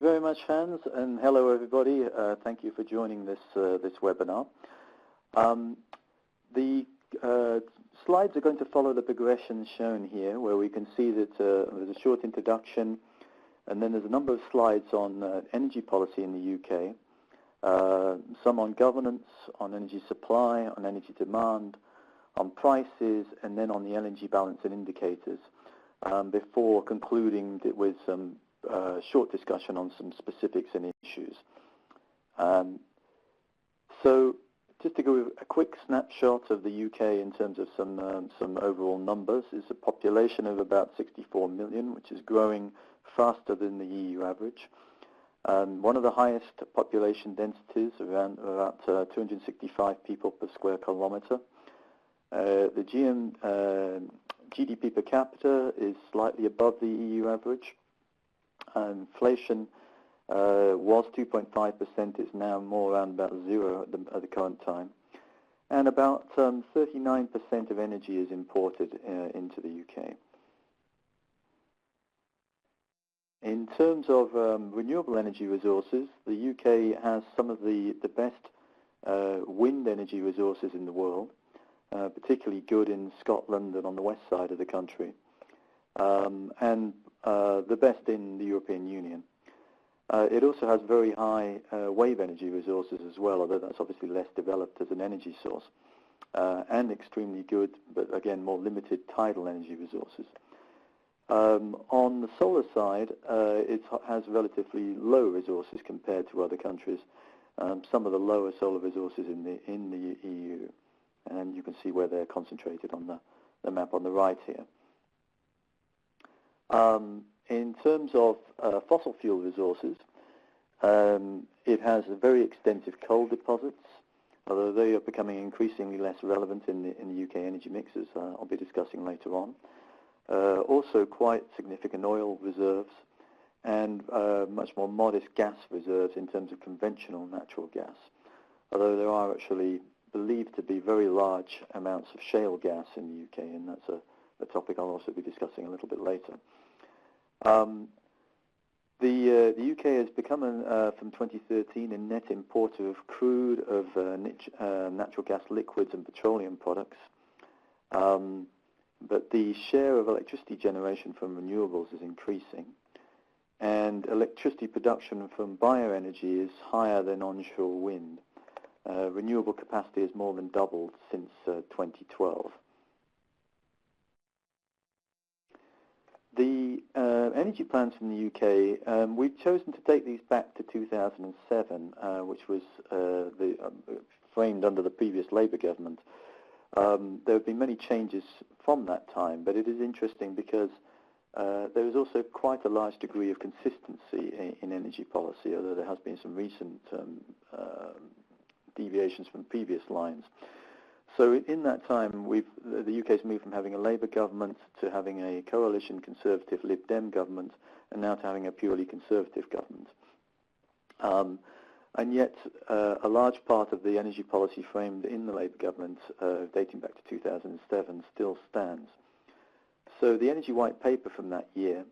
very much, Hans, and hello, everybody. Thank you for joining this webinar. The slides are going to follow the progression shown here, where we can see that there's a short introduction, and then there's a number of slides on energy policy in the UK, some on governance, on energy supply, on energy demand, on prices, and then on the LNG balance and indicators, before concluding with some short discussion on some specifics and issues. So just to give a quick snapshot of the UK in terms of some overall numbers, is a population of about 64 million, which is growing faster than the EU average. One of the highest population densities, around about 265 people per square kilometre. The GDP per capita is slightly above the EU average. Inflation was 2.5%, is now more around about zero at the current time. And about 39% of energy is imported into the UK. In terms of renewable energy resources, the UK has some of the best wind energy resources in the world, particularly good in Scotland and on the west side of the country, and the best in the European Union. It also has very high wave energy resources as well, although that's obviously less developed as an energy source, and extremely good, but again more limited tidal energy resources. On the solar side, it has relatively low resources compared to other countries, some of the lower solar resources in the EU, and you can see where they're concentrated on the map on the right here. In terms of fossil fuel resources, it has very extensive coal deposits, although they are becoming increasingly less relevant in the UK energy mix, as I'll be discussing later on. Also quite significant oil reserves, and much more modest gas reserves in terms of conventional natural gas, although there are actually believed to be very large amounts of shale gas in the UK, and that's a topic I'll also be discussing a little bit later. The UK has become, from 2013, a net importer of crude, of natural gas liquids and petroleum products. But the share of electricity generation from renewables is increasing, and electricity production from bioenergy is higher than onshore wind. Renewable capacity has more than doubled since 2012. The energy plans from the UK, we've chosen to take these back to 2007, which was framed under the previous Labour government. There have been many changes from that time, but it is interesting because there is also quite a large degree of consistency in energy policy, although there has been some recent deviations from previous lines. So in that time, the UK has moved from having a Labour government to having a coalition Conservative Lib Dem government, and now to having a purely Conservative government. And yet, a large part of the energy policy framed in the Labour government, dating back to 2007, still stands. So the Energy White Paper from that year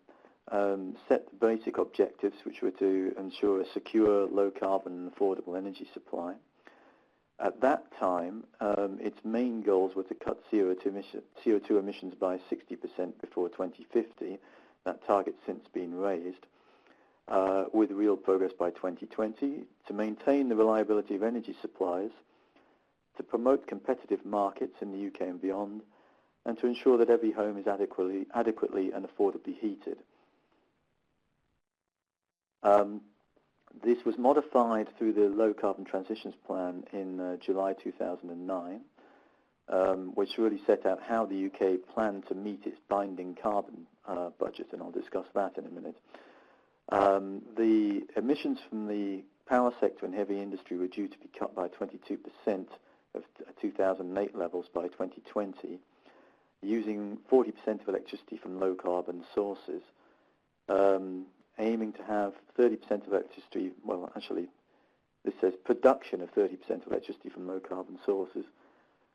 set the basic objectives, which were to ensure a secure, low-carbon and affordable energy supply. At that time, its main goals were to cut CO2 emissions by 60% before 2050. That target's since been raised, with real progress by 2020, to maintain the reliability of energy supplies, to promote competitive markets in the UK and beyond, and to ensure that every home is adequately and affordably heated. This was modified through the Low Carbon Transitions Plan in July 2009, which really set out how the UK planned to meet its binding carbon budget, and I'll discuss that in a minute. The emissions from the power sector and heavy industry were due to be cut by 22% of 2008 levels by 2020, using 40% of electricity from low carbon sources, aiming to have 30% of electricity, well actually this says production of 30% of electricity from low carbon sources,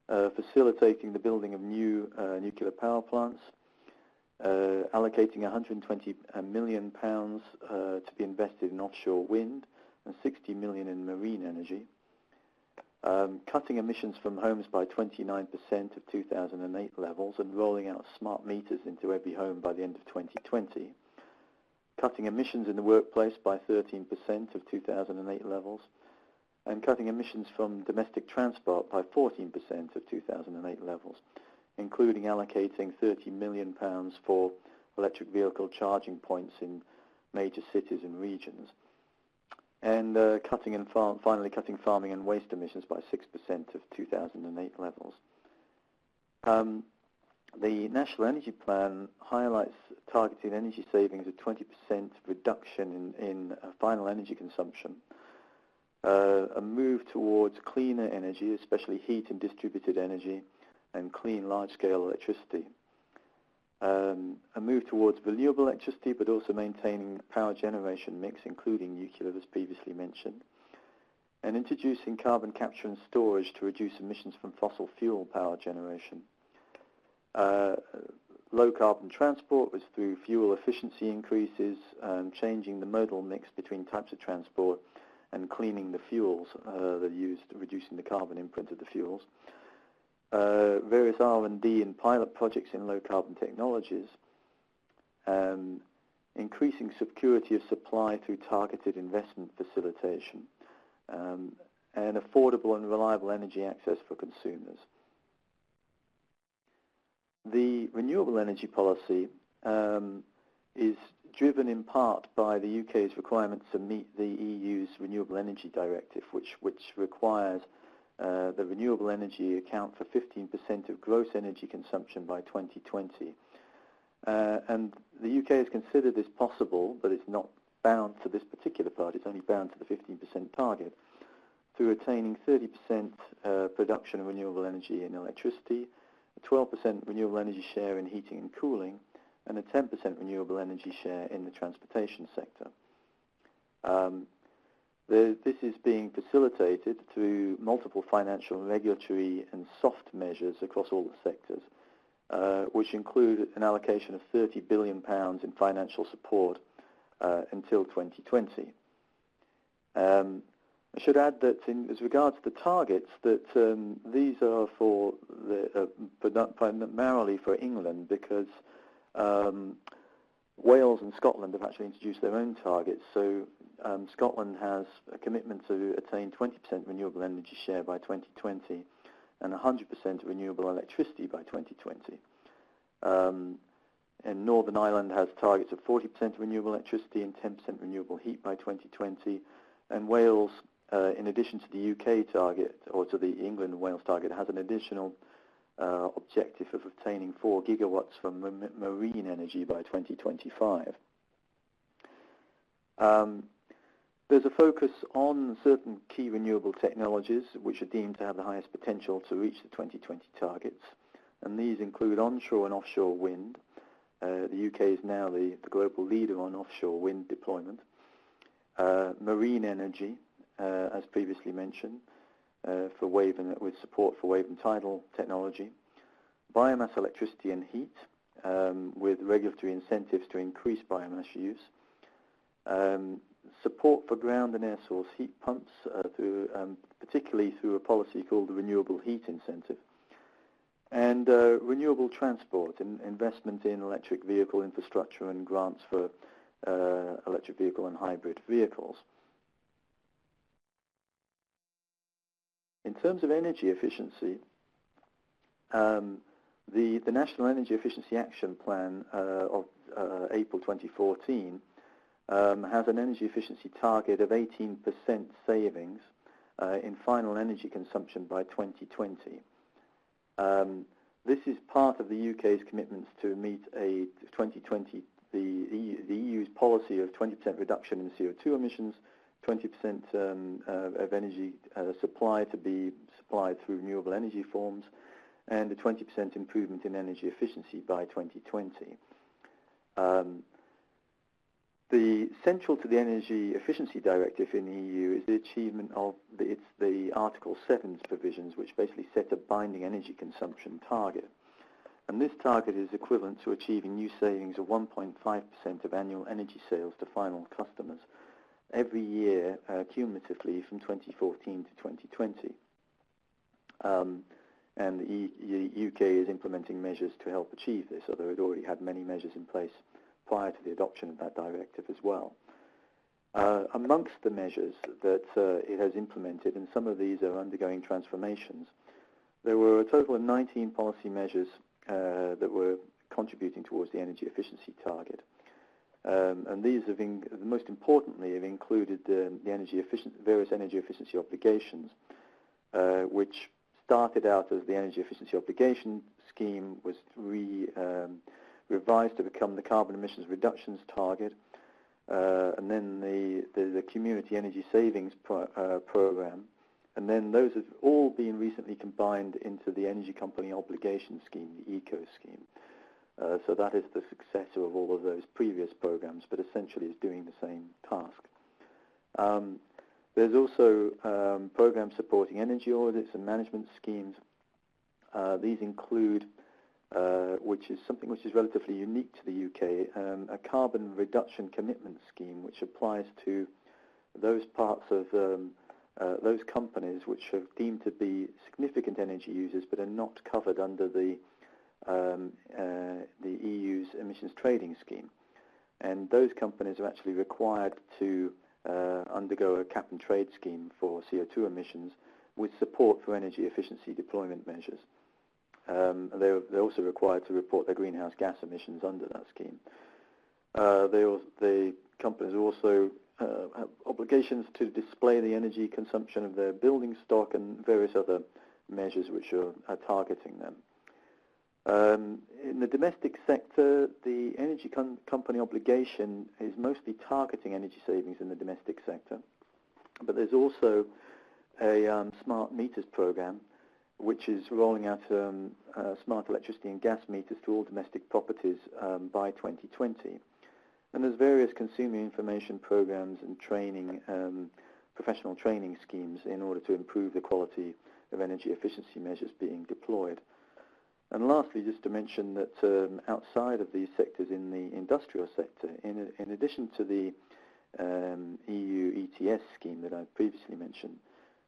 facilitating the building of new nuclear power plants, allocating £120 million to be invested in offshore wind and 60 million in marine energy. Cutting emissions from homes by 29% of 2008 levels and rolling out smart meters into every home by the end of 2020. Cutting emissions in the workplace by 13% of 2008 levels, and cutting emissions from domestic transport by 14% of 2008 levels, including allocating £30 million for electric vehicle charging points in major cities and regions, and finally cutting farming and waste emissions by 6% of 2008 levels. The National Energy Plan highlights targeted energy savings of 20% reduction in final energy consumption, a move towards cleaner energy, especially heat and distributed energy, and clean large-scale electricity. A move towards renewable electricity, but also maintaining power generation mix, including nuclear, as previously mentioned, and introducing carbon capture and storage to reduce emissions from fossil fuel power generation. Low carbon transport was through fuel efficiency increases, changing the modal mix between types of transport, and cleaning the fuels that are used, reducing the carbon imprint of the fuels. Various R&D and pilot projects in low-carbon technologies, increasing security of supply through targeted investment facilitation, and affordable and reliable energy access for consumers. The renewable energy policy is driven in part by the UK's requirement to meet the EU's Renewable Energy Directive, which requires the renewable energy account for 15% of gross energy consumption by 2020. And the UK has considered this possible, but it's not bound to this particular part. It's only bound to the 15% target through attaining 30% production of renewable energy in electricity, a 12% renewable energy share in heating and cooling, and a 10% renewable energy share in the transportation sector. This is being facilitated through multiple financial, regulatory, and soft measures across all the sectors, which include an allocation of £30 billion in financial support until 2020. I should add that as regards to the targets, that these are for primarily for England, because Wales and Scotland have actually introduced their own targets. So Scotland has a commitment to attain 20% renewable energy share by 2020 and 100% renewable electricity by 2020. And Northern Ireland has targets of 40% renewable electricity and 10% renewable heat by 2020. And Wales, in addition to the UK target, or to the England and Wales target, has an additional objective of obtaining 4 gigawatts from marine energy by 2025. There's a focus on certain key renewable technologies which are deemed to have the highest potential to reach the 2020 targets, and these include onshore and offshore wind. The UK is now the global leader on offshore wind deployment. Marine energy, as previously mentioned, for wave and with support for wave and tidal technology. Biomass electricity and heat, with regulatory incentives to increase biomass use. Support for ground and air source heat pumps, particularly through a policy called the Renewable Heat Incentive. And renewable transport, and investment in electric vehicle infrastructure and grants for electric vehicle and hybrid vehicles. In terms of energy efficiency, the National Energy Efficiency Action Plan of April 2014 has an energy efficiency target of 18% savings in final energy consumption by 2020. This is part of the UK's commitments to meet a 2020, the EU's policy of 20% reduction in CO2 emissions, 20% of energy supply to be supplied through renewable energy forms, and a 20% improvement in energy efficiency by 2020. The central to the Energy Efficiency Directive in the EU is the achievement of the Article 7's provisions, which basically set a binding energy consumption target. And this target is equivalent to achieving new savings of 1.5% of annual energy sales to final customers every year cumulatively from 2014 to 2020. And the UK is implementing measures to help achieve this, although it already had many measures in place prior to the adoption of that directive as well. Amongst the measures that it has implemented, and some of these are undergoing transformations, there were a total of 19 policy measures that were contributing towards the energy efficiency target. And these have most importantly have included the various energy efficiency obligations, which started out as the energy efficiency obligation scheme, was revised to become the carbon emissions reductions target, and then the community energy savings program, and then those have all been recently combined into the energy company obligation scheme, the ECO scheme. So that is the successor of all of those previous programs, but essentially is doing the same task. There's also programs supporting energy audits and management schemes. These include, which is something which is relatively unique to the UK, a carbon reduction commitment scheme, which applies to those parts of those companies which are deemed to be significant energy users but are not covered under the EU's emissions trading scheme. And those companies are actually required to undergo a cap and trade scheme for CO2 emissions with support for energy efficiency deployment measures. They're also required to report their greenhouse gas emissions under that scheme. The companies also have obligations to display the energy consumption of their building stock and various other measures which are targeting them. In the domestic sector, the energy company obligation is mostly targeting energy savings in the domestic sector, but there's also a smart meters program which is rolling out smart electricity and gas meters to all domestic properties by 2020. And there's various consumer information programs and training, professional training schemes in order to improve the quality of energy efficiency measures being deployed. And lastly, just to mention that outside of these sectors in the industrial sector, in addition to the EU ETS scheme that I previously mentioned,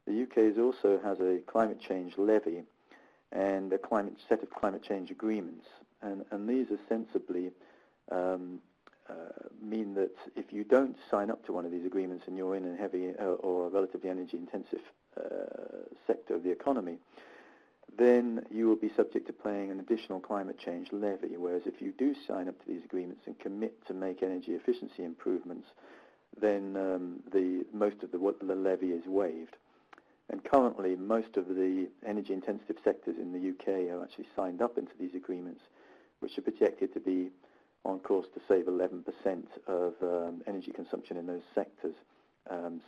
the UK also has a climate change levy and a set of climate change agreements. And these ostensibly mean that if you don't sign up to one of these agreements and you're in a heavy or a relatively energy-intensive sector of the economy, then you will be subject to paying an additional climate change levy, whereas if you do sign up to these agreements and commit to make energy efficiency improvements, then most of the levy is waived. And currently, most of the energy-intensive sectors in the UK are actually signed up into these agreements, which are projected to be on course to save 11% of energy consumption in those sectors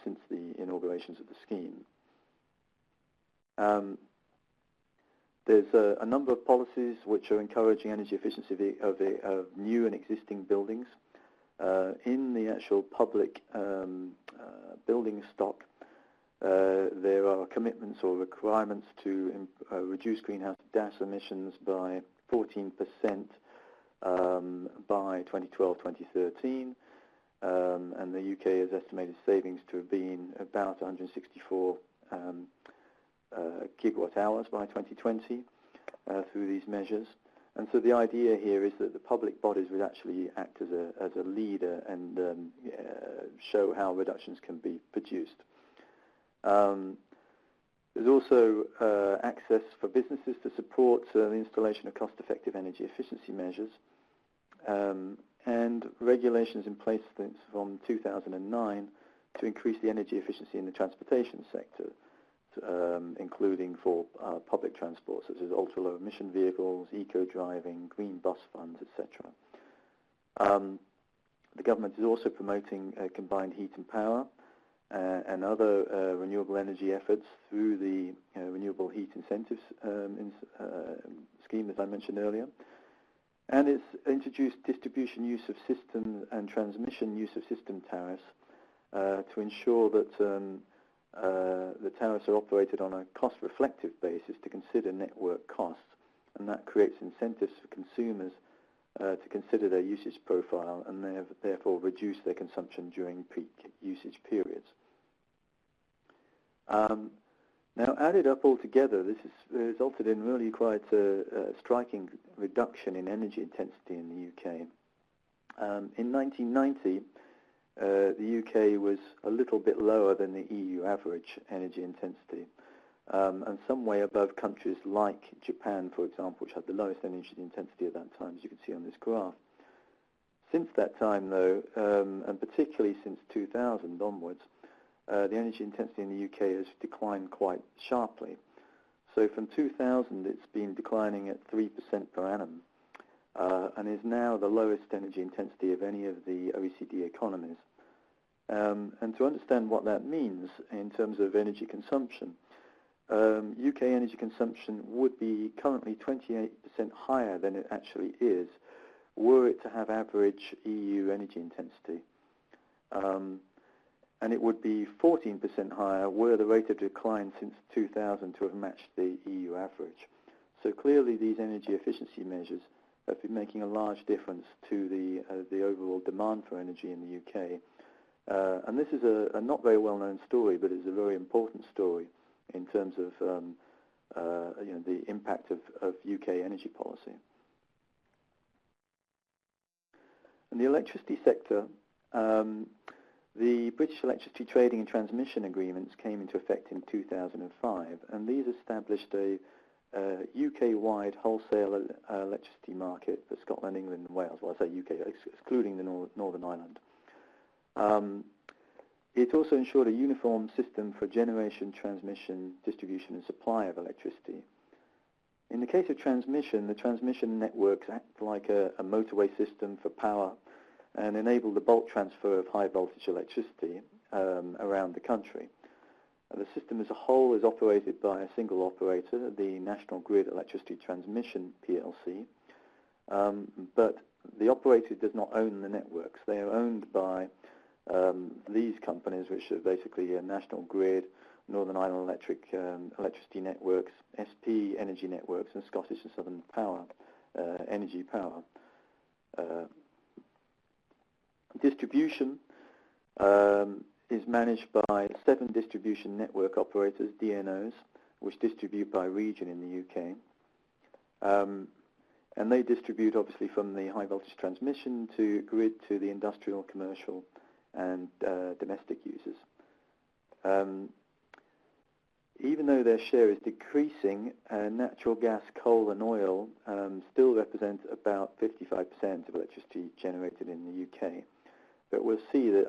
since the inaugurations of the scheme. There's a number of policies which are encouraging energy efficiency of new and existing buildings. In the actual public building stock, there are commitments or requirements to reduce greenhouse gas emissions by 14% by 2012-2013, and the UK has estimated savings to have been about 164 gigawatt hours by 2020 through these measures. And so the idea here is that the public bodies would actually act as a leader and show how reductions can be produced. There's also access for businesses to support the installation of cost-effective energy efficiency measures, and regulations in place from 2009 to increase the energy efficiency in the transportation sector, including for public transport, such as ultra-low emission vehicles, eco-driving, green bus funds, etc. The government is also promoting combined heat and power and other renewable energy efforts through the renewable heat incentives scheme, as I mentioned earlier. And it's introduced distribution use of system and transmission use of system tariffs to ensure that the tariffs are operated on a cost-reflective basis to consider network costs, and that creates incentives for consumers to consider their usage profile and therefore reduce their consumption during peak usage periods. Now, added up all together, this has resulted in really quite a striking reduction in energy intensity in the UK. In 1990, the UK was a little bit lower than the EU average energy intensity, and some way above countries like Japan, for example, which had the lowest energy intensity at that time, as you can see on this graph. Since that time, though, and particularly since 2000 onwards, the energy intensity in the UK has declined quite sharply. So from 2000, it's been declining at 3% per annum, and is now the lowest energy intensity of any of the OECD economies. And to understand what that means in terms of energy consumption, UK energy consumption would be currently 28% higher than it actually is, were it to have average EU energy intensity. And it would be 14% higher were the rate of decline since 2000 to have matched the EU average. So clearly these energy efficiency measures have been making a large difference to the overall demand for energy in the UK. And this is a not very well-known story, but it's a very important story in terms of the impact of UK energy policy. And the electricity sector, the British Electricity Trading and Transmission Agreements came into effect in 2005, and these established a UK-wide wholesale electricity market for Scotland, England and Wales. Well, I say UK, excluding the Northern Ireland. It also ensured a uniform system for generation, transmission, distribution and supply of electricity. In the case of transmission, the transmission networks act like a motorway system for power and enable the bulk transfer of high voltage electricity around the country. The system as a whole is operated by a single operator, the National Grid Electricity Transmission PLC, but the operator does not own the networks. They are owned by these companies, which are basically National Grid, Northern Ireland Electric Electricity Networks, SP Energy Networks, and Scottish and Southern Power, Energy Power. Distribution is managed by 7 distribution network operators, DNOs, which distribute by region in the UK. And they distribute obviously from the high voltage transmission to grid to the industrial, commercial and domestic users. Even though their share is decreasing, natural gas, coal and oil still represent about 55% of electricity generated in the UK. But we'll see that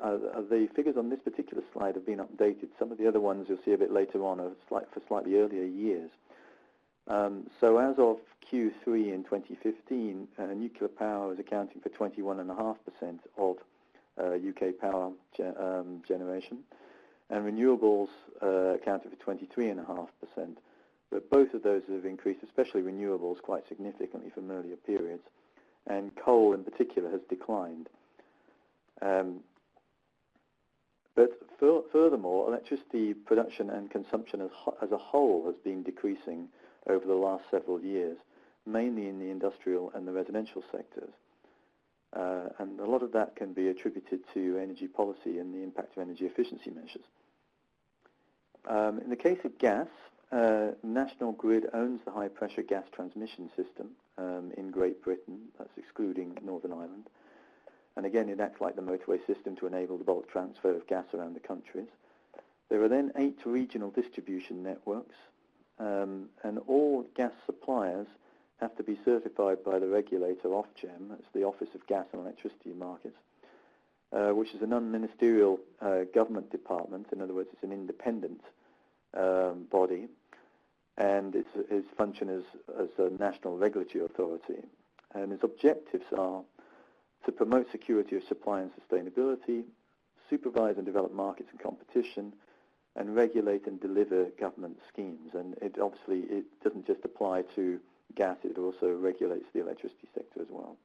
the figures on this particular slide have been updated. Some of the other ones you'll see a bit later on are for slightly earlier years. So as of Q3 in 2015, nuclear power is accounting for 21.5% of UK power generation, and renewables accounted for 23.5%. But both of those have increased, especially renewables, quite significantly from earlier periods, and coal in particular has declined. But furthermore, electricity production and consumption as a whole has been decreasing over the last several years, mainly in the industrial and the residential sectors. And a lot of that can be attributed to energy policy and the impact of energy efficiency measures. In the case of gas, National Grid owns the high-pressure gas transmission system in Great Britain, that's excluding Northern Ireland. And again, it acts like the motorway system to enable the bulk transfer of gas around the countries. There are then 8 regional distribution networks, and all gas suppliers have to be certified by the regulator Ofgem, that's the Office of Gas and Electricity Markets, which is an unministerial government department. In other words, it's an independent body, and its function as a national regulatory authority. And its objectives are to promote security of supply and sustainability, supervise and develop markets and competition, and regulate and deliver government schemes. And it doesn't just apply to gas, it also regulates the electricity sector as well.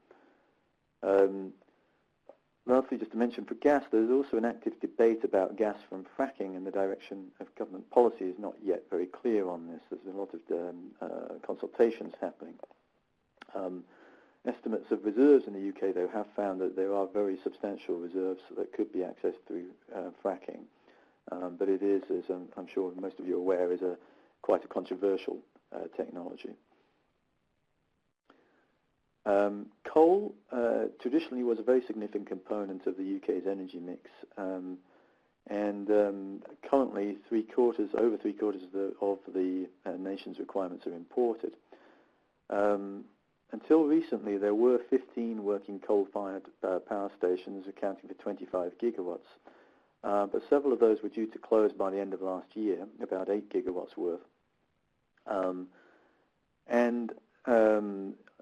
lastly, just to mention, for gas, there's also an active debate about gas from fracking, and the direction of government policy is not yet very clear on this. There's a lot of consultations happening. Estimates of reserves in the UK, though, have found that there are very substantial reserves that could be accessed through fracking. But it is, as I'm sure most of you are aware, is quite a controversial technology. Coal traditionally was a very significant component of the UK's energy mix, and currently over three quarters of the nation's requirements are imported. Until recently, there were 15 working coal-fired power stations accounting for 25 gigawatts, but several of those were due to close by the end of last year, about 8 gigawatts worth.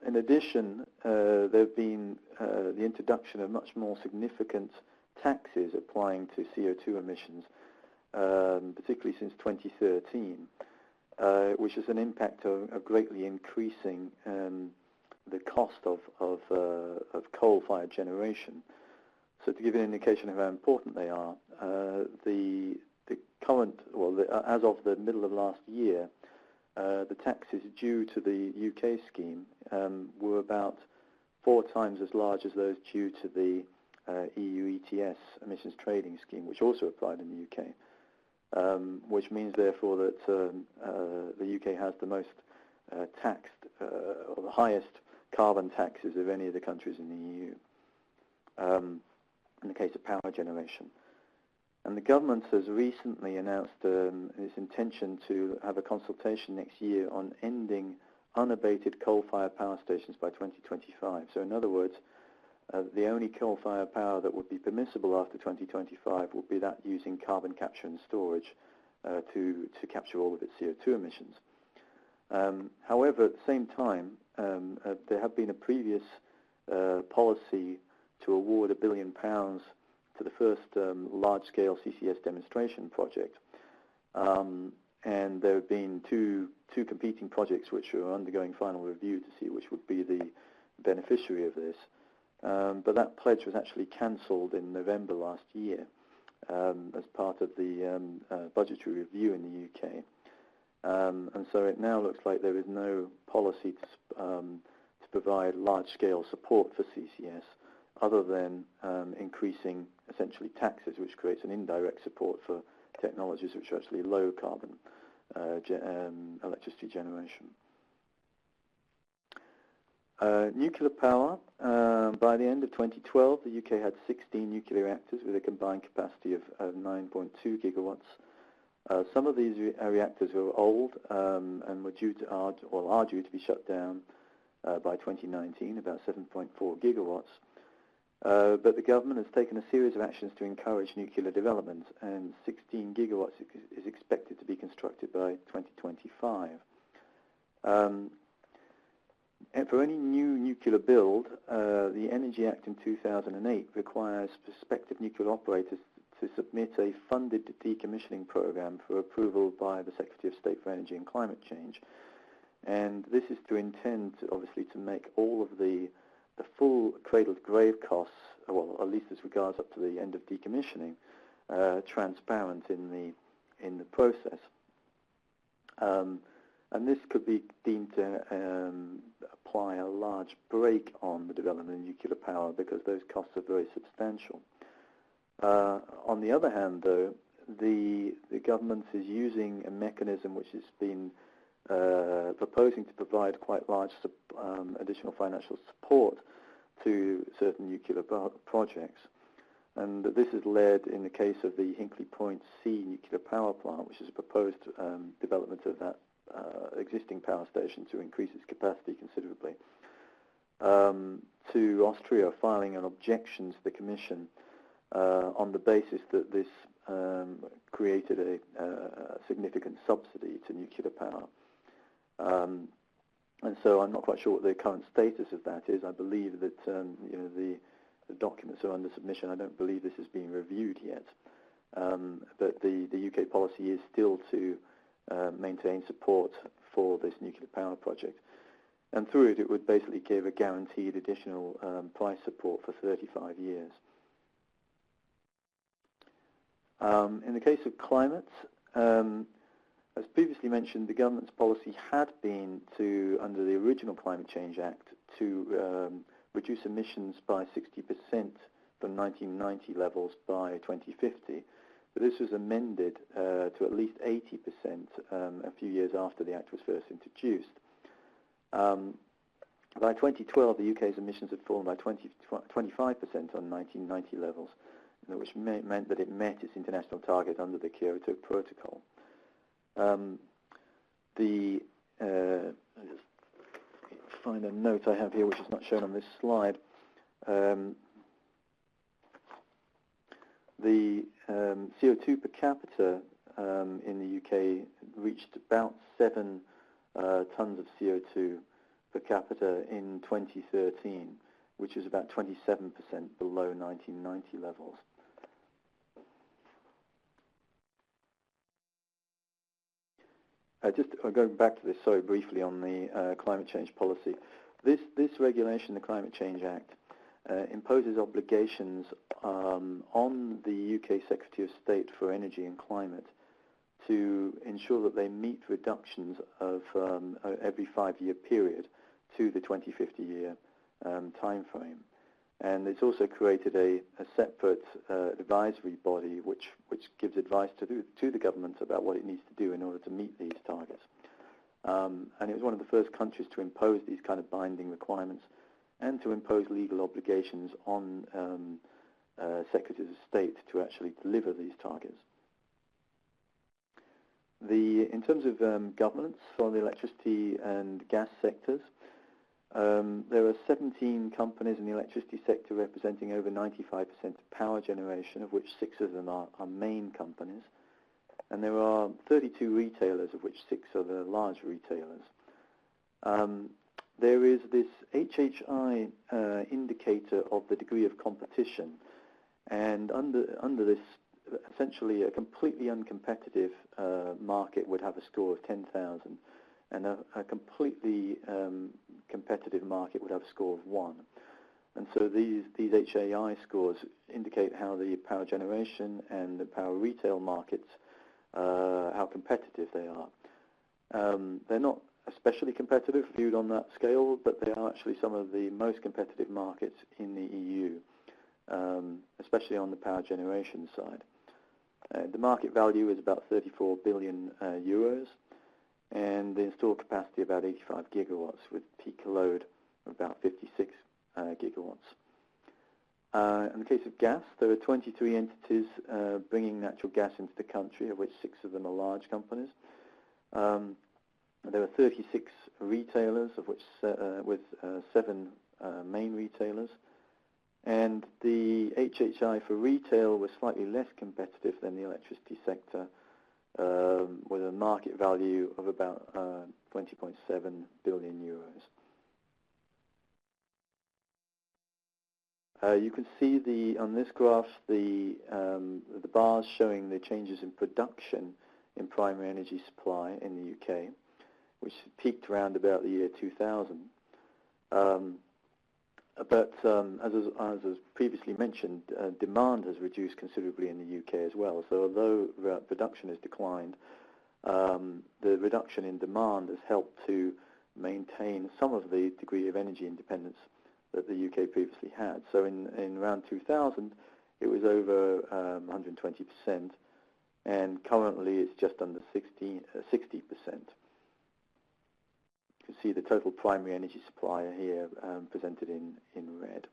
In addition, there have been the introduction of much more significant taxes applying to CO2 emissions, particularly since 2013, which has an impact of greatly increasing the cost of coal-fired generation. So to give an indication of how important they are, the current, as of the middle of last year, the taxes due to the UK scheme were about 4 times as large as those due to the EU ETS emissions trading scheme, which also applied in the UK, which means therefore that the UK has the most taxed, or the highest carbon taxes of any of the countries in the EU, in the case of power generation. And the government has recently announced its intention to have a consultation next year on ending unabated coal-fired power stations by 2025. So in other words, the only coal-fired power that would be permissible after 2025 would be that using carbon capture and storage to capture all of its CO2 emissions. However, at the same time, there have been a previous policy to award £1 billion to the first large-scale CCS demonstration project, and there have been two competing projects which are undergoing final review to see which would be the beneficiary of this. But that pledge was actually cancelled in November last year as part of the budgetary review in the UK. And so it now looks like there is no policy to provide large-scale support for CCS other than increasing essentially taxes, which creates an indirect support for technologies which are actually low carbon electricity generation. Nuclear power. By the end of 2012, the UK had 16 nuclear reactors with a combined capacity of 9.2 gigawatts. Some of these reactors were old and are due to be shut down by 2019, about 7.4 gigawatts. But the government has taken a series of actions to encourage nuclear development, and 16 gigawatts is expected to be constructed by 2025. And for any new nuclear build, the Energy Act in 2008 requires prospective nuclear operators to submit a funded decommissioning program for approval by the Secretary of State for Energy and Climate Change. And this is to intend, obviously, to make all of the full cradle-to-grave costs, well, at least as regards up to the end of decommissioning, transparent in the process. And this could be deemed to apply a large brake on the development of nuclear power because those costs are very substantial. On the other hand, though, the government is using a mechanism which has been proposing to provide quite large additional financial support to certain nuclear projects. And this has led, in the case of the Hinkley Point C nuclear power plant, which is a proposed development of that existing power station to increase its capacity considerably, to Austria filing an objection to the Commission on the basis that this created a significant subsidy to nuclear power. And so I'm not quite sure what the current status of that is. I believe that the documents are under submission. I don't believe this is being reviewed yet. But the UK policy is still to maintain support for this nuclear power project. And through it, it would basically give a guaranteed additional price support for 35 years. In the case of climate, as previously mentioned, the government's policy had been to, under the original Climate Change Act, to reduce emissions by 60% from 1990 levels by 2050. But this was amended to at least 80% a few years after the Act was first introduced. By 2012, the UK's emissions had fallen by 25% on 1990 levels, which meant that it met its international target under the Kyoto Protocol. I'll just find a note I have here which is not shown on this slide. The CO2 per capita in the UK reached about 7 tons of CO2 per capita in 2013, which is about 27% below 1990 levels. Just going back to this, sorry, briefly on the climate change policy. This regulation, the Climate Change Act, imposes obligations on the UK Secretary of State for Energy and Climate to ensure that they meet reductions of every 5-year period to the 2050 year time frame. And it's also created a separate advisory body which gives advice to the government about what it needs to do in order to meet these targets. And it was one of the first countries to impose these kind of binding requirements and to impose legal obligations on secretaries of state to actually deliver these targets. In terms of governance for the electricity and gas sectors, there are 17 companies in the electricity sector representing over 95% of power generation, of which 6 of them are main companies. And there are 32 retailers, of which 6 are the large retailers. There is this HHI indicator of the degree of competition, and under this, essentially a completely uncompetitive market would have a score of 10,000, and a completely competitive market would have a score of 1. And so these HAI scores indicate how the power generation and the power retail markets, how competitive they are. They're not especially competitive viewed on that scale, but they are actually some of the most competitive markets in the EU, especially on the power generation side. The market value is about 34 billion euros, and the installed capacity about 85 gigawatts with peak load of about 56 gigawatts. In the case of gas, there are 23 entities bringing natural gas into the country, of which 6 of them are large companies. There are 36 retailers, of which with 7 main retailers. And the HHI for retail was slightly less competitive than the electricity sector, with a market value of about 20.7 billion euros. You can see on this graph the bars showing the changes in production in primary energy supply in the UK, which peaked around about the year 2000. But as was previously mentioned, demand has reduced considerably in the UK as well. So although production has declined, the reduction in demand has helped to maintain some of the degree of energy independence that the UK previously had. So in around 2000, it was over 120%, and currently it's just under 60%. You can see the total primary energy supply here presented in red.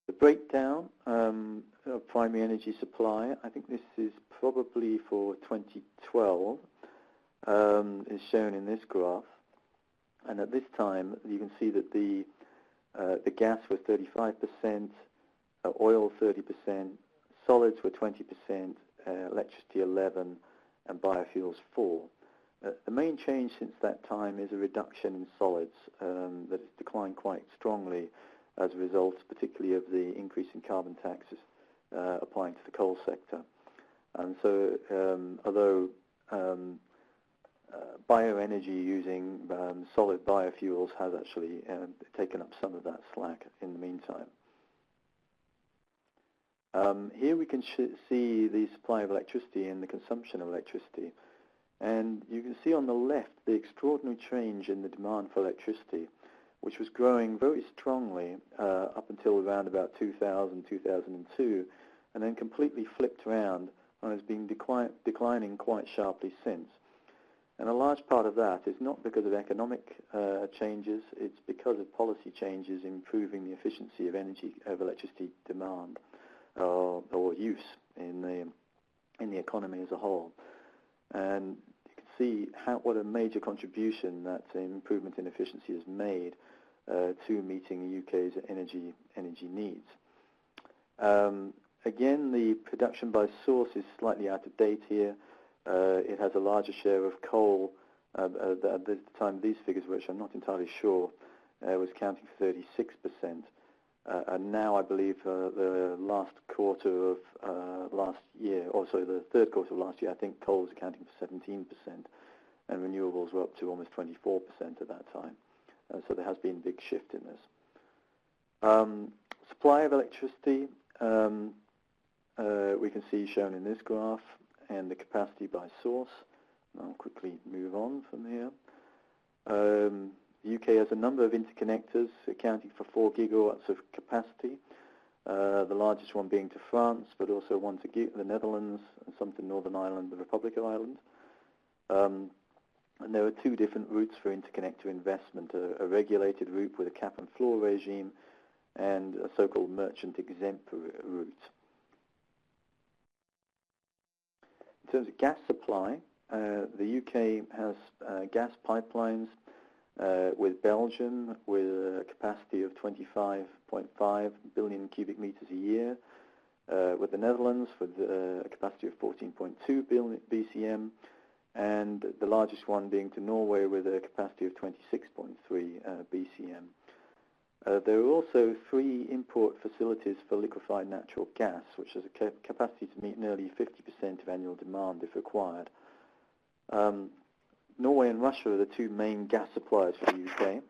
The breakdown of primary energy supply, I think this is probably for 2012, is shown in this graph. And at this time, you can see that the gas was 35%, oil 30%, solids were 20%, electricity 11%, and biofuels 4%. The main change since that time is a reduction in solids that has declined quite strongly as a result, particularly of the increase in carbon taxes applying to the coal sector. And so, although bioenergy using solid biofuels has actually taken up some of that slack in the meantime. Here we can see the supply of electricity and the consumption of electricity. And you can see on the left the extraordinary change in the demand for electricity, which was growing very strongly up until around about 2000, 2002, and then completely flipped around and has been declining quite sharply since. And a large part of that is not because of economic changes, it's because of policy changes improving the efficiency of electricity demand or use in the economy as a whole. And you can see what a major contribution that improvement in efficiency has made to meeting the UK's energy needs. Again, the production by source is slightly out of date here. It has a larger share of coal. At the time these figures, which I'm not entirely sure, was counting for 36%. And now I believe the last quarter of last year, or sorry, the third quarter of last year, I think coal was accounting for 17%, and renewables were up to almost 24% at that time. So there has been a big shift in this. Supply of electricity, we can see shown in this graph, and the capacity by source. I'll quickly move on from here. The UK has a number of interconnectors accounting for 4 gigawatts of capacity, the largest one being to France, but also one to the Netherlands and some to Northern Ireland, the Republic of Ireland. And there are 2 different routes for interconnector investment, a regulated route with a cap and floor regime and a so-called merchant exempt route. In terms of gas supply, the UK has gas pipelines with Belgium with a capacity of 25.5 billion cubic meters a year, with the Netherlands with a capacity of 14.2 billion BCM, and the largest one being to Norway with a capacity of 26.3 BCM. There are also 3 import facilities for liquefied natural gas, which has a capacity to meet nearly 50% of annual demand if required. Norway and Russia are the 2 main gas suppliers for the UK,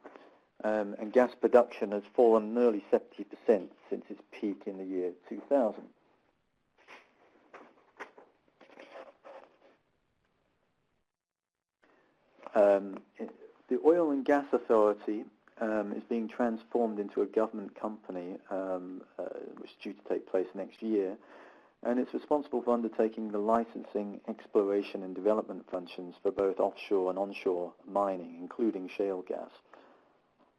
and gas production has fallen nearly 70% since its peak in the year 2000. The Oil and Gas Authority is being transformed into a government company, which is due to take place next year, and it's responsible for undertaking the licensing, exploration and development functions for both offshore and onshore mining, including shale gas.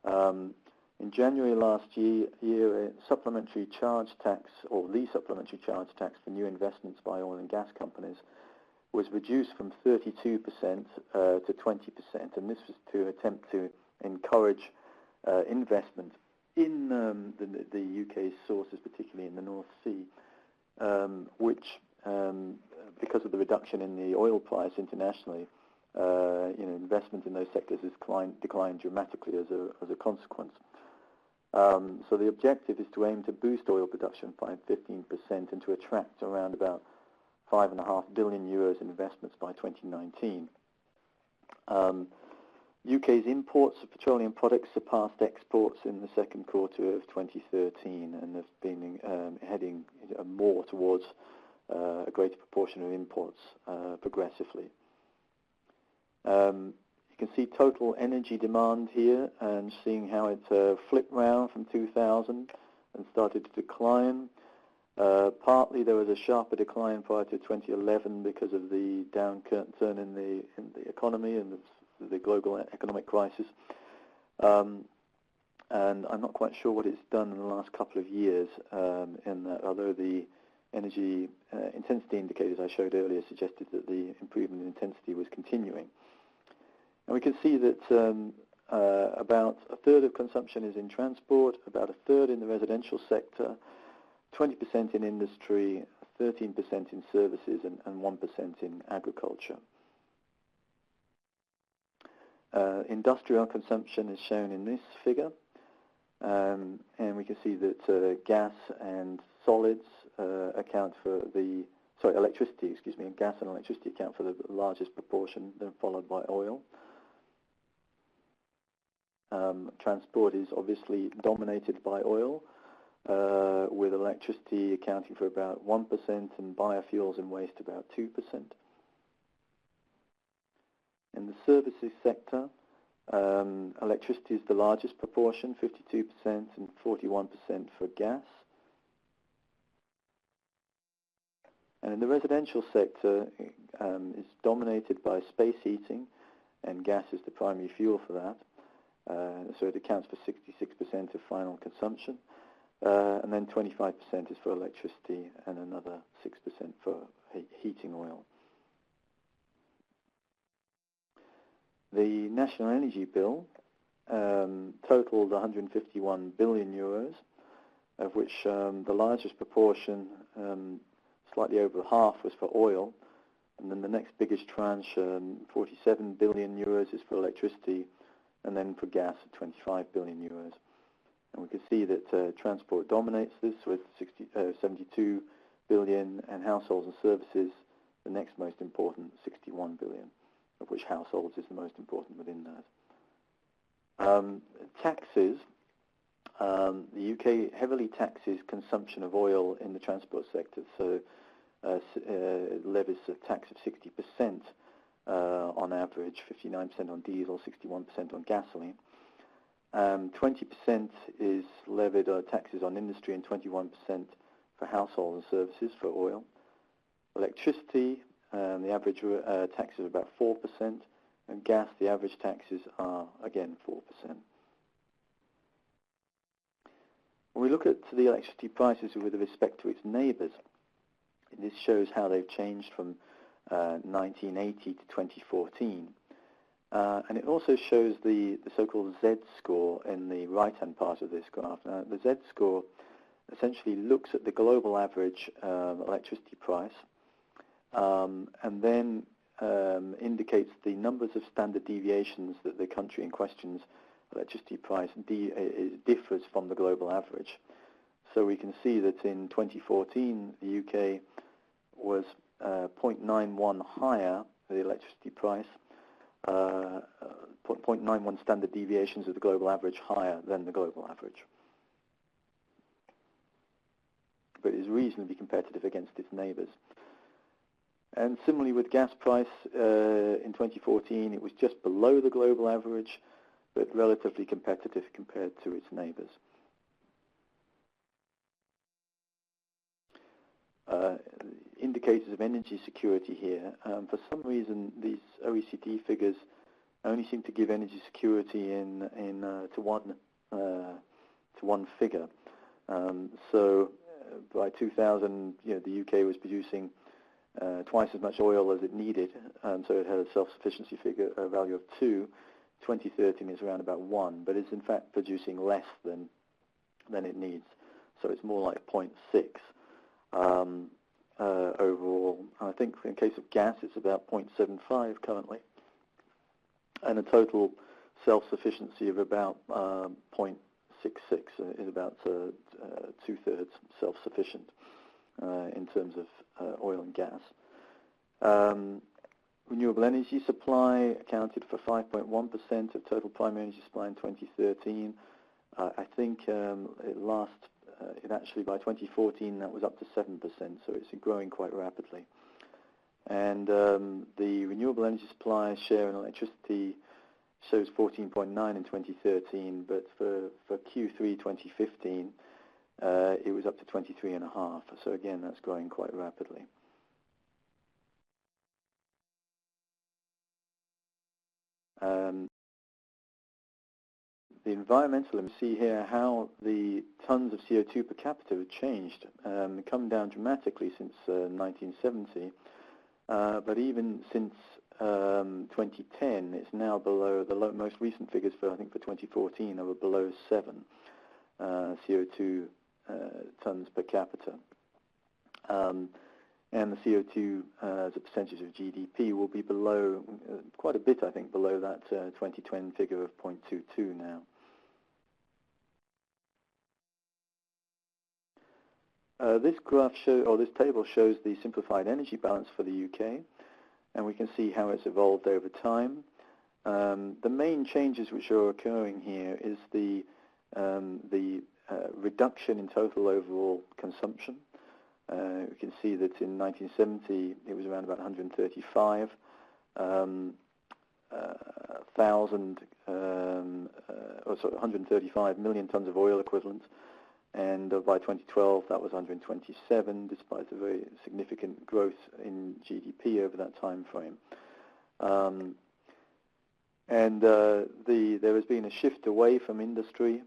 In January last year, a supplementary charge tax, or the supplementary charge tax for new investments by oil and gas companies, was reduced from 32% to 20%, and this was to attempt to encourage investment in the UK's sources, particularly in the North Sea, which, because of the reduction in the oil price internationally, investment in those sectors has declined dramatically as a consequence. So the objective is to aim to boost oil production by 15% and to attract around about 5.5 billion euros in investments by 2019. UK's imports of petroleum products surpassed exports in the second quarter of 2013 and have been heading more towards a greater proportion of imports progressively. You can see total energy demand here and seeing how it flipped round from 2000 and started to decline. Partly there was a sharper decline prior to 2011 because of the downturn in the economy and the global economic crisis. And I'm not quite sure what it's done in the last couple of years, in that although the energy intensity indicators I showed earlier suggested that the improvement in intensity was continuing. And we can see that about a third of consumption is in transport, about a third in the residential sector, 20% in industry, 13% in services, and 1% in agriculture. Industrial consumption is shown in this figure, and we can see that gas and solids account for the, electricity, and gas and electricity account for the largest proportion, then followed by oil. Transport is obviously dominated by oil, with electricity accounting for about 1% and biofuels and waste about 2%. In the services sector, electricity is the largest proportion, 52% and 41% for gas. And in the residential sector, is dominated by space heating, and gas is the primary fuel for that. So it accounts for 66% of final consumption. And then 25% is for electricity and another 6% for heating oil. The National Energy Bill totaled 151 billion euros, of which the largest proportion, slightly over half, was for oil. And then the next biggest tranche, 47 billion euros, is for electricity, and then for gas, 25 billion euros. And we can see that transport dominates this with 72 billion, and households and services, the next most important, 61 billion, of which households is the most important within that. Taxes. The UK heavily taxes consumption of oil in the transport sector, so levies a tax of 60% on average, 59% on diesel, 61% on gasoline. 20% is levied taxes on industry and 21% for household and services for oil. Electricity, the average tax is about 4%, and gas, the average taxes are again 4%. When we look at the electricity prices with respect to its neighbours, this shows how they've changed from 1980 to 2014. And it also shows the so-called Z-score in the right-hand part of this graph. Now, the Z-score essentially looks at the global average electricity price and then indicates the numbers of standard deviations that the country in question's electricity price differs from the global average. So we can see that in 2014, the UK was 0.91 higher, the electricity price, 0.91 standard deviations of the global average higher than the global average. But is reasonably competitive against its neighbours. And similarly with gas price, in 2014 it was just below the global average, but relatively competitive compared to its neighbours. Indicators of energy security here. For some reason, these OECD figures only seem to give energy security to one figure. So by 2000, the UK was producing twice as much oil as it needed, so it had a self-sufficiency figure, a value of 2. 2013 is around about 1, but it's in fact producing less than it needs. So it's more like 0.6 overall. I think in case of gas, it's about 0.75 currently, and a total self-sufficiency of about 0.66 is about 2/3 self-sufficient in terms of oil and gas. Renewable energy supply accounted for 5.1% of total primary energy supply in 2013. I think it actually by 2014 that was up to 7%, so it's growing quite rapidly. And the renewable energy supply share in electricity shows 14.9 in 2013, but for Q3 2015 it was up to 23.5. So again, that's growing quite rapidly. The environmental, you see here how the tons of CO2 per capita have changed, come down dramatically since 1970, but even since 2010, it's now below the most recent figures for, I think, for 2014 are below 7 CO2 tons per capita. And the CO2 as a percentage of GDP will be below, quite a bit, I think, below that 2010 figure of 0.22 now. This graph this table shows the simplified energy balance for the UK, and we can see how it's evolved over time. The main changes which are occurring here is the reduction in total overall consumption. We can see that in 1970 it was around about 135 135 million tons of oil equivalent, and by 2012 that was 127, despite a very significant growth in GDP over that time frame. There has been a shift away from industry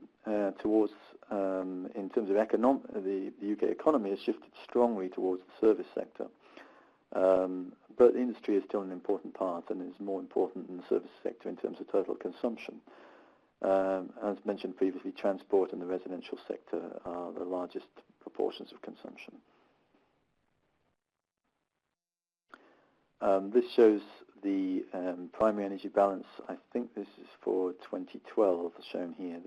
towards, in terms of the UK economy has shifted strongly towards the service sector. But industry is still an important part and is more important than the service sector in terms of total consumption. As mentioned previously, transport and the residential sector are the largest proportions of consumption. This shows the primary energy balance. I think this is for 2012 shown here.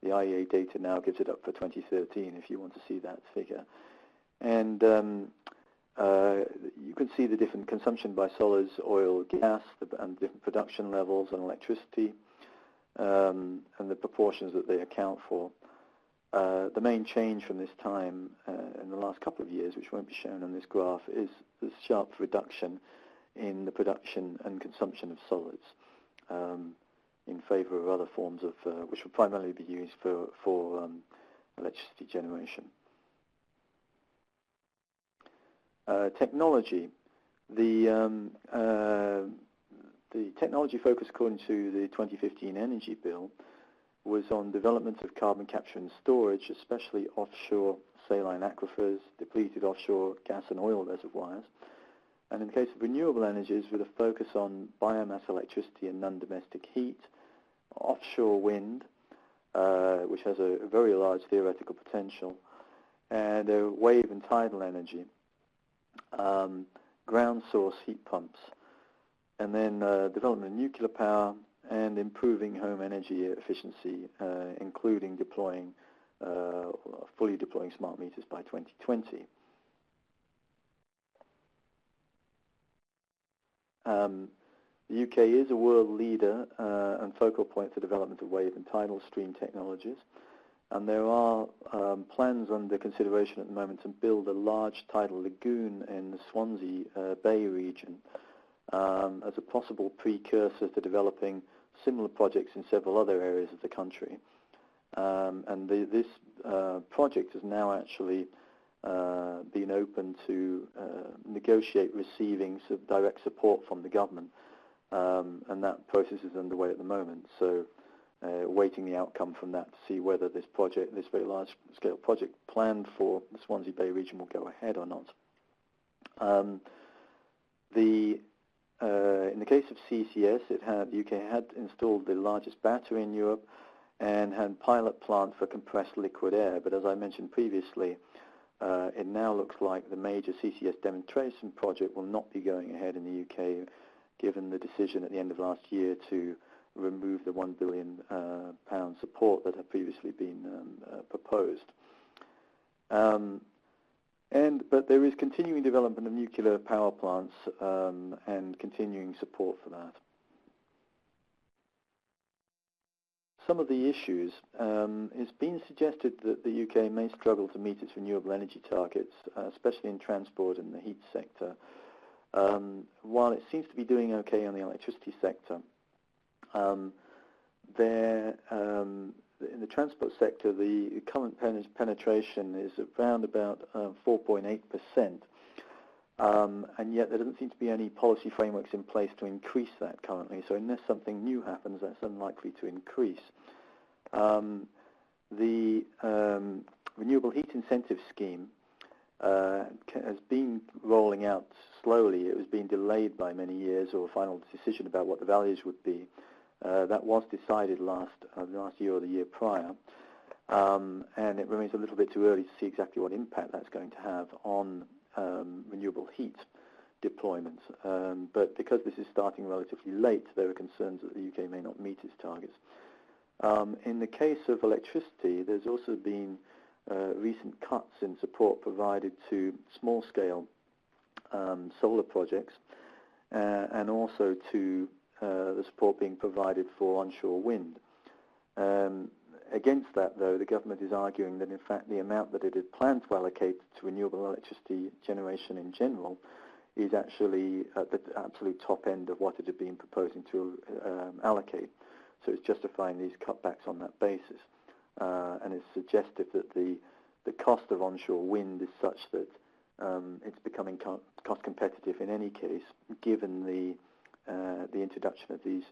The IEA data now gives it up for 2013 if you want to see that figure. And you can see the different consumption by solids, oil, gas, and different production levels and electricity, and the proportions that they account for. The main change from this time in the last couple of years, which won't be shown on this graph, is the sharp reduction in the production and consumption of solids in favor of other forms of, which will primarily be used for electricity generation. Technology. The technology focus, according to the 2015 Energy Bill, was on development of carbon capture and storage, especially offshore saline aquifers, depleted offshore gas and oil reservoirs. And in the case of renewable energies, with a focus on biomass electricity and non-domestic heat, offshore wind, which has a very large theoretical potential, and wave and tidal energy, ground source heat pumps, and then development of nuclear power and improving home energy efficiency, including fully deploying smart meters by 2020. The UK is a world leader and focal point for development of wave and tidal stream technologies, and there are plans under consideration at the moment to build a large tidal lagoon in the Swansea Bay region as a possible precursor to developing similar projects in several other areas of the country. This project has now actually been open to negotiate receiving direct support from the government, and that process is underway at the moment. So waiting the outcome from that to see whether this project, this very large-scale project planned for the Swansea Bay region, will go ahead or not. In the case of CCS, the UK had installed the largest battery in Europe and had pilot plant for compressed liquid air. But as I mentioned previously, it now looks like the major CCS demonstration project will not be going ahead in the UK, given the decision at the end of last year to remove the £1 billion support that had previously been proposed. But there is continuing development of nuclear power plants and continuing support for that. Some of the issues, it's been suggested that the UK may struggle to meet its renewable energy targets, especially in transport and the heat sector. While it seems to be doing okay on the electricity sector, in the transport sector, the current penetration is around about 4.8%, and yet there doesn't seem to be any policy frameworks in place to increase that currently. So unless something new happens, that's unlikely to increase. The Renewable Heat Incentive Scheme has been rolling out slowly. It was being delayed by many years, or a final decision about what the values would be. That was decided last year or the year prior, and it remains a little bit too early to see exactly what impact that's going to have on renewable heat deployments. But because this is starting relatively late, there are concerns that the UK may not meet its targets. In the case of electricity, there's also been recent cuts in support provided to small-scale solar projects, and also to the support being provided for onshore wind. Against that, though, the government is arguing that, in fact, the amount that it had planned to allocate to renewable electricity generation in general is actually at the absolute top end of what it had been proposing to allocate. So it's justifying these cutbacks on that basis. And it's suggestive that the cost of onshore wind is such that it's becoming cost competitive in any case, given the introduction of these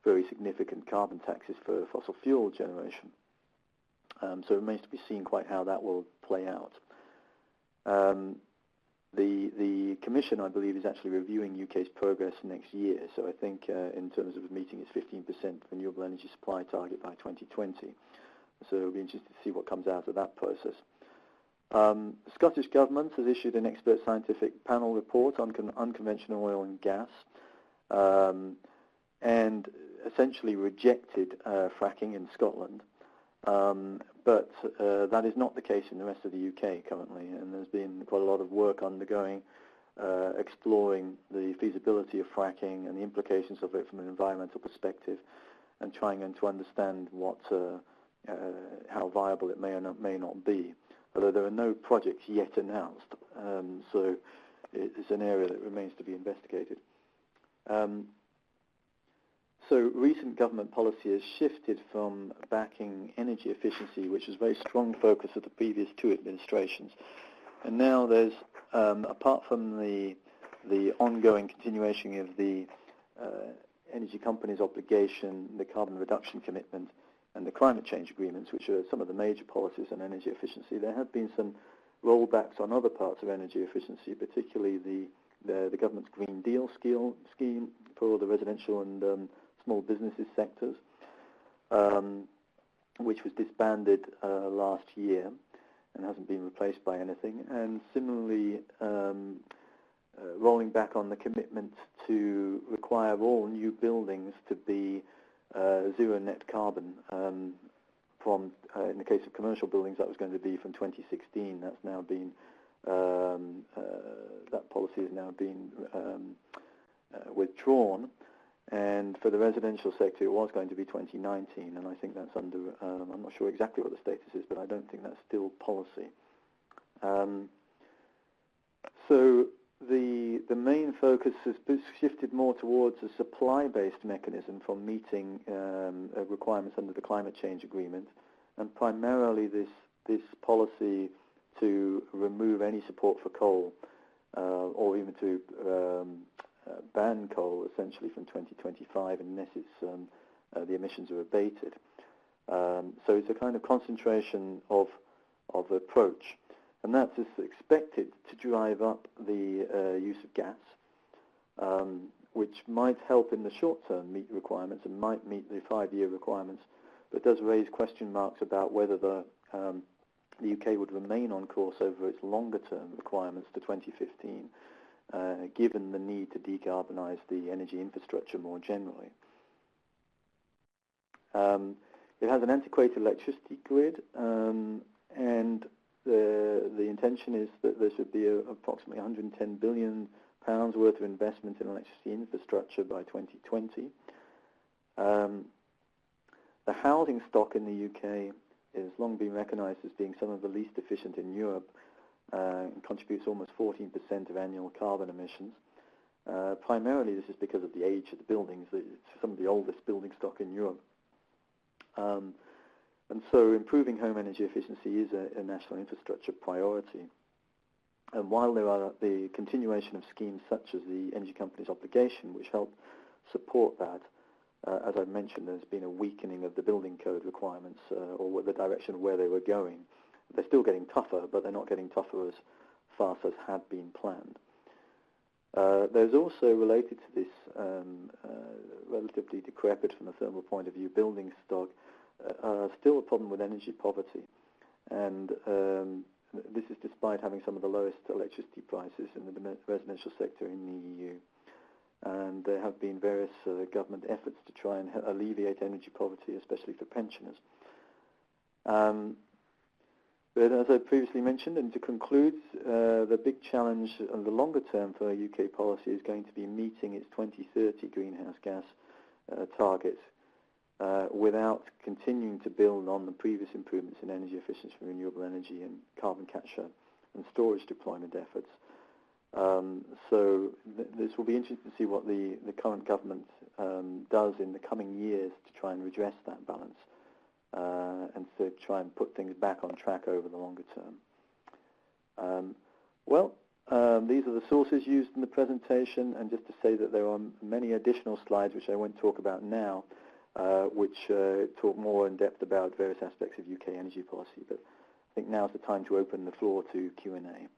very significant carbon taxes for fossil fuel generation. So it remains to be seen quite how that will play out. The Commission, I believe, is actually reviewing UK's progress next year. So I think in terms of meeting its 15% renewable energy supply target by 2020. So it'll be interesting to see what comes out of that process. The Scottish Government has issued an expert scientific panel report on unconventional oil and gas and essentially rejected fracking in Scotland. But that is not the case in the rest of the UK currently, and there's been quite a lot of work undergoing exploring the feasibility of fracking and the implications of it from an environmental perspective, and trying to understand what how viable it may or may not be, although there are no projects yet announced, so it's an area that remains to be investigated. So recent government policy has shifted from backing energy efficiency, which was a very strong focus of the previous two administrations, and now there's, apart from the ongoing continuation of the energy companies' obligation, the carbon reduction commitment, and the climate change agreements, which are some of the major policies on energy efficiency, there have been some rollbacks on other parts of energy efficiency, particularly the government's Green Deal scheme for the residential and small businesses sectors, which was disbanded last year and hasn't been replaced by anything. And similarly, rolling back on the commitment to require all new buildings to be zero net carbon from, in the case of commercial buildings, that was going to be from 2016. That's now been, that policy has now been withdrawn. And for the residential sector, it was going to be 2019, and I think that's under, I'm not sure exactly what the status is, but I don't think that's still policy. So the main focus has shifted more towards a supply-based mechanism for meeting requirements under the climate change agreement, and primarily this policy to remove any support for coal, or even to ban coal essentially from 2025 unless it's the emissions are abated. So it's a kind of concentration of approach, and that's expected to drive up the use of gas, which might help in the short term meet requirements and might meet the 5-year requirements, but does raise question marks about whether the UK would remain on course over its longer term requirements to 2015. Given the need to decarbonize the energy infrastructure more generally. It has an antiquated electricity grid, and the intention is that there should be approximately £110 billion worth of investment in electricity infrastructure by 2020. The housing stock in the UK has long been recognized as being some of the least efficient in Europe, and contributes almost 14% of annual carbon emissions. Primarily, this is because of the age of the buildings. It's some of the oldest building stock in Europe. And so improving home energy efficiency is a national infrastructure priority. And while there are the continuation of schemes such as the Energy Companies Obligation, which help support that, as I've mentioned, there's been a weakening of the building code requirements, or the direction of where they were going. They're still getting tougher, but they're not getting tougher as fast as had been planned. There's also, related to this relatively decrepit from a thermal point of view building stock, still a problem with energy poverty. And this is despite having some of the lowest electricity prices in the residential sector in the EU. And there have been various government efforts to try and alleviate energy poverty, especially for pensioners. But as I previously mentioned, and to conclude, the big challenge in the longer term for UK policy is going to be meeting its 2030 greenhouse gas targets, without continuing to build on the previous improvements in energy efficiency, renewable energy, and carbon capture and storage deployment efforts. So this will be interesting to see what the current government does in the coming years to try and redress that balance and to try and put things back on track over the longer term. These are the sources used in the presentation, and just to say that there are many additional slides which I won't talk about now, which talk more in depth about various aspects of UK energy policy. But I think now's the time to open the floor to Q&A.